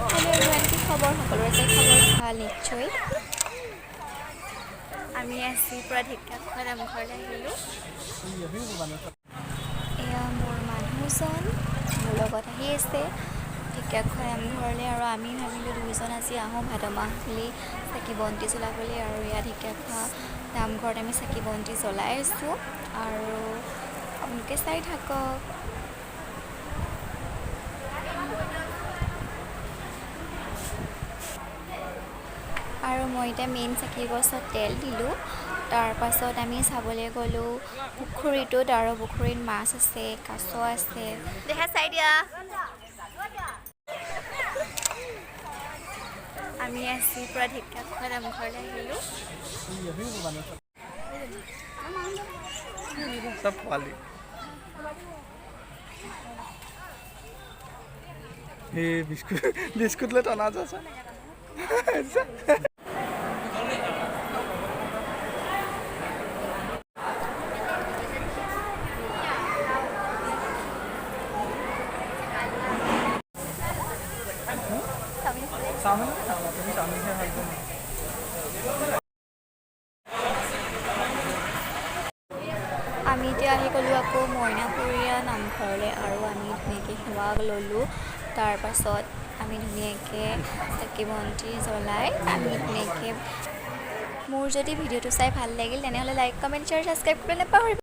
hello everyone की खबर সকলোৰে খবৰ ভাল নিশ্চয় আমি আজি পৰা ঢেকীয়াখোৱা নামঘৰলৈ আহিলোঁ এয়া মোৰ মানুহজন মোৰ লগত আহি আছে ঢেকীয়াখোৱা নামঘৰলৈ আৰু আমি ভাবিলোঁ দুইজন আজি আহোঁ ভাদ মাহ বুলি চাকি বন্তি জ্বলাবলৈ আৰু এয়া ঢেকীয়াখোৱা নামঘৰত আমি চাকি বন্তি জ্বলাই আছোঁ আৰু আপোনালোকে চাই থাকক আৰু মই এতিয়া মেইন চাকি গছত তেল দিলোঁ তাৰ পাছত আমি চাবলৈ গ'লোঁ পুখুৰীটোত আৰু পুখুৰীত মাছ আছে কাছ আছে দেখা চাই দিয়া আমি আজি পৰা ঢেকীয়াখোৱা নামঘৰলৈ আহিলোঁ सब वाली हे बिस्कुट बिस्कुटले टना जान्छ सामने তুমি সামনে হালকা আমি এতিয়া আহি গ'লোঁ আকৌ মইনাপুৰীয়া নামঘৰলৈ আৰু আমি ধুনীয়াকৈ সেৱা ল'লোঁ তাৰপাছত আমি ধুনীয়াকৈ চাকি বন্তি জ্বলাই আমি ধুনীয়াকৈ মোৰ যদি ভিডিঅ'টো চাই ভাল লাগিল তেনেহ'লে লাইক কমেণ্ট শ্বেয়াৰ ছাবস্ক্ৰাইব কৰিবলৈ নাপাহৰিব